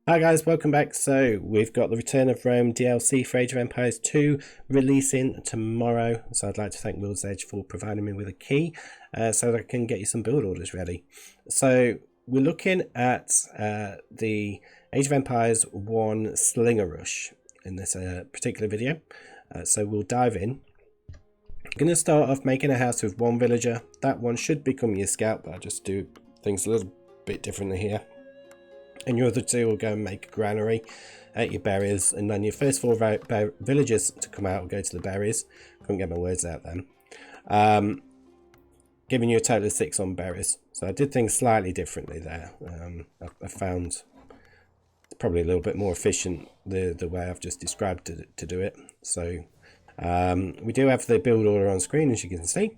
Hi guys, welcome back. So we've got the Return of Rome DLC for Age of Empires 2 releasing tomorrow. So I'd like to thank Will's Edge for providing me with a key so that I can get you some build orders ready. So we're looking at the Age of Empires 1 Slinger Rush in this particular video. So we'll dive in. I'm going to start off making a house with one villager. That one should become your scout, but I just do things a little bit differently here. And your other two will go and make a granary at your berries, and then your first four villagers to come out will go to the berries. Couldn't get my words out then. Giving you a total of 6 on berries. So I did things slightly differently there. I found it's probably a little bit more efficient the way I've just described to do it. So we do have the build order on screen, as you can see.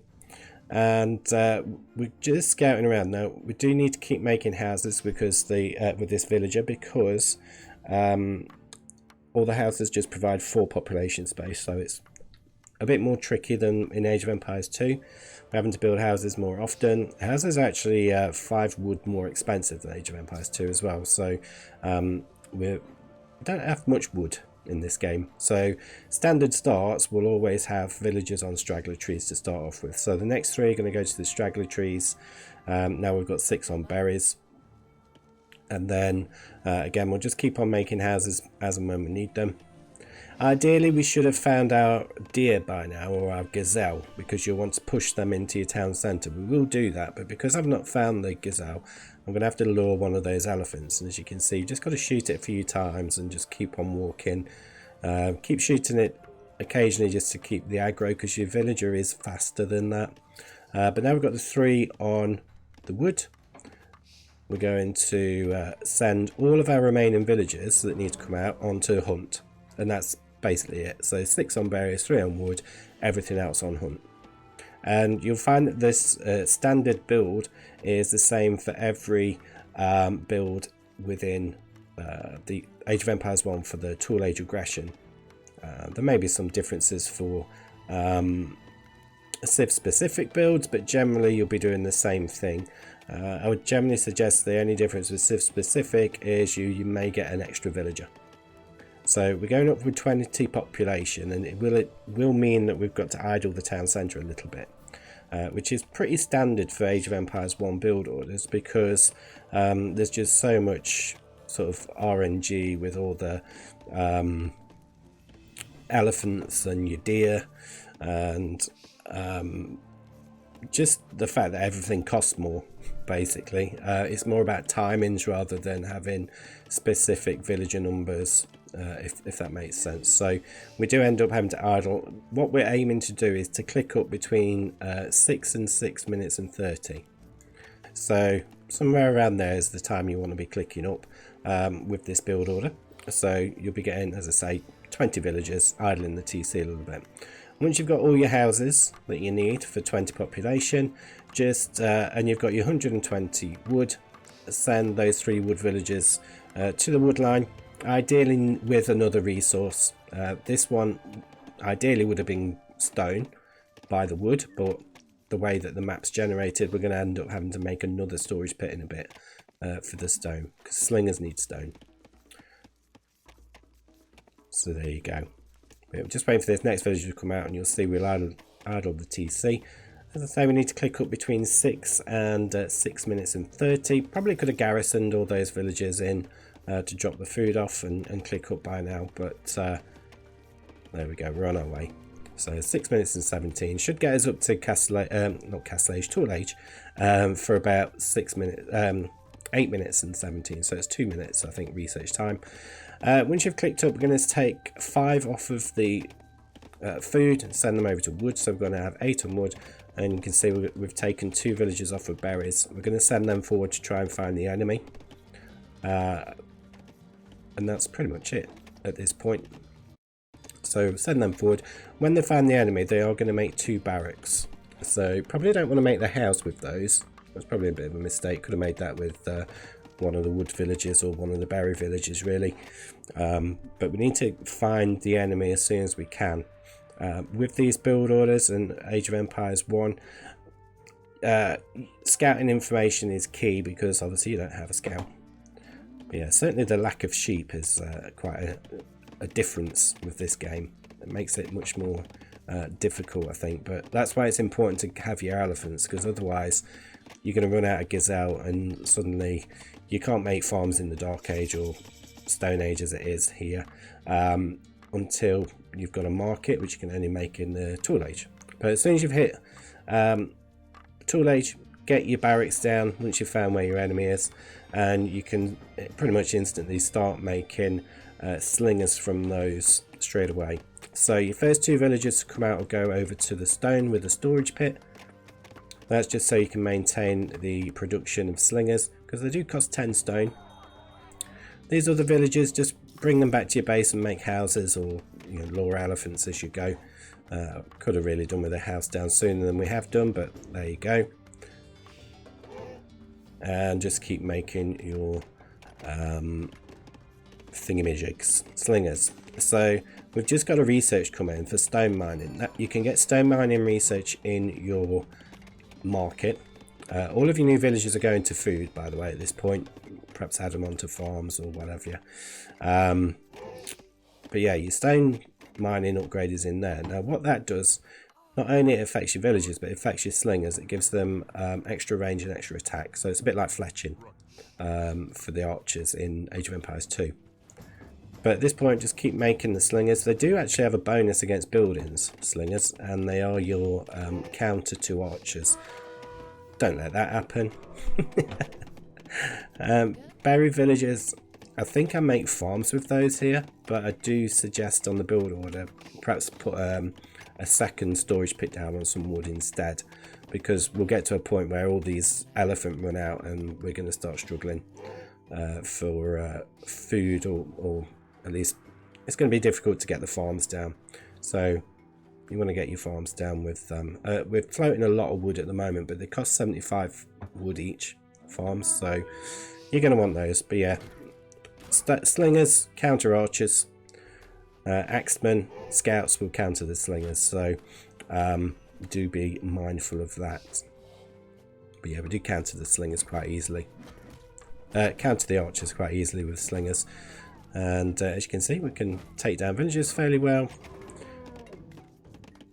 And we're just scouting around now. We do need to keep making houses because with this villager, because all the houses just provide 4 population space, so it's a bit more tricky than in Age of Empires 2. We're having to build houses more often. Houses are actually 5 wood more expensive than Age of Empires 2 as well, so we don't have much wood in this game. So standard starts will always have villagers on straggler trees to start off with. So the next 3 are going to go to the straggler trees. Now we've got 6 on berries, and then again we'll just keep on making houses as and when we need them. Ideally we should have found our deer by now, or our gazelle, because you'll want to push them into your town centre. We will do that, but because I've not found the gazelle, I'm going to have to lure one of those elephants. And as you can see, you've just got to shoot it a few times and just keep on walking. Keep shooting it occasionally just to keep the aggro, because your villager is faster than that. But now we've got the 3 on the wood. We're going to send all of our remaining villagers that need to come out onto hunt. And that's basically it. So 6 on berries, 3 on wood, everything else on hunt. And you'll find that this standard build is the same for every build within the Age of Empires 1 for the Tool Age aggression. There may be some differences for Civ specific builds, but generally you'll be doing the same thing. I would generally suggest the only difference with Civ specific is you may get an extra villager. So we're going up with 20 population, and it will mean that we've got to idle the town centre a little bit, which is pretty standard for Age of Empires 1 build orders, because there's just so much sort of RNG with all the elephants and your deer, and just the fact that everything costs more. Basically, it's more about timings rather than having specific villager numbers. If that makes sense. So we do end up having to idle. What we're aiming to do is to click up between 6 and 6 minutes and 30. So somewhere around there is the time you want to be clicking up with this build order. So you'll be getting, as I say, 20 villagers idling the TC a little bit. Once you've got all your houses that you need for 20 population, just and you've got your 120 wood, send those 3 wood villagers to the wood line. Ideally with another resource. This one ideally would have been stone by the wood, but the way that the map's generated, we're going to end up having to make another storage pit in a bit for the stone, because slingers need stone. So there you go. We're just waiting for this next villager to come out, and you'll see we'll idle the TC. As I say, we need to click up between 6 and 6 minutes and 30. Probably could have garrisoned all those villagers in to drop the food off and click up by now, but there we go, we're on our way. So 6 minutes and 17 should get us up to Tool Age for about 8 minutes and 17, so it's 2 minutes I think research time. Once you've clicked up, we're going to take 5 off of the food and send them over to wood. So we're going to have 8 on wood, and you can see we've taken 2 villagers off of berries. We're going to send them forward to try and find the enemy. And that's pretty much it at this point. So send them forward. When they find the enemy, they are going to make 2 barracks. So probably don't want to make the house with those. That's probably a bit of a mistake. Could have made that with one of the wood villages or one of the berry villages, really. But we need to find the enemy as soon as we can. With these build orders and Age of Empires 1, scouting information is key, because obviously you don't have a scout. But yeah, certainly the lack of sheep is quite a difference with this game. It makes it much more difficult, I think, but that's why it's important to have your elephants, because otherwise you're going to run out of gazelle and suddenly you can't make farms in the Dark Age or Stone Age as it is here until you've got a market, which you can only make in the Tool Age. But as soon as you've hit Tool Age, get your barracks down once you've found where your enemy is, and you can pretty much instantly start making slingers from those straight away. So your first 2 villagers to come out will go over to the stone with the storage pit. That's just so you can maintain the production of slingers, because they do cost 10 stone. These other villagers, just bring them back to your base and make houses, or lure elephants as you go. Could have really done with a house down sooner than we have done, but there you go. And just keep making your thingamajigs, slingers. So we've just got a research come in for stone mining. You can get stone mining research in your market. All of your new villages are going to food, by the way, at this point. Perhaps add them onto farms or whatever. But yeah, your stone mining upgrade is in there. Now what that does, not only it affects your villagers, but it affects your slingers. It gives them extra range and extra attack. So it's a bit like fletching for the archers in Age of Empires 2. But at this point, just keep making the slingers. They do actually have a bonus against buildings, slingers, and they are your counter to archers. Don't let that happen. Berry villagers, I think I make farms with those here, but I do suggest on the build order, perhaps put a second storage pit down on some wood instead, because we'll get to a point where all these elephant run out and we're going to start struggling for food, or at least it's going to be difficult to get the farms down. So you want to get your farms down with we're floating a lot of wood at the moment, but they cost 75 wood each farms, so you're going to want those. But yeah, slingers counter archers, axemen, scouts will counter the slingers, so do be mindful of that. But yeah, we do counter the slingers quite easily, counter the archers quite easily with slingers. And as you can see, we can take down villagers fairly well.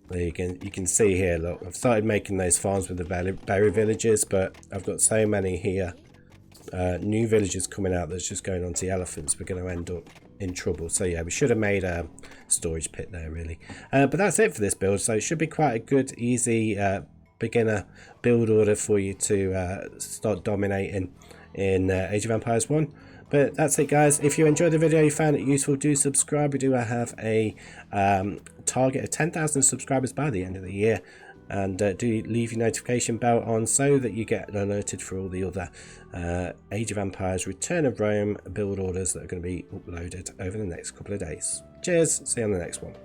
There you can see here, look, I've started making those farms with the berry villagers, but I've got so many here, new villagers coming out that's just going on to the elephants. We're going to end up in trouble. So yeah, we should have made a storage pit there really. But that's it for this build. So it should be quite a good, easy beginner build order for you to start dominating in Age of Empires 1. But that's it, guys. If you enjoyed the video, you found it useful, do subscribe. We do have a target of 10,000 subscribers by the end of the year. And do leave your notification bell on so that you get alerted for all the other Age of Empires Return of Rome build orders that are going to be uploaded over the next couple of days. Cheers. See you on the next one.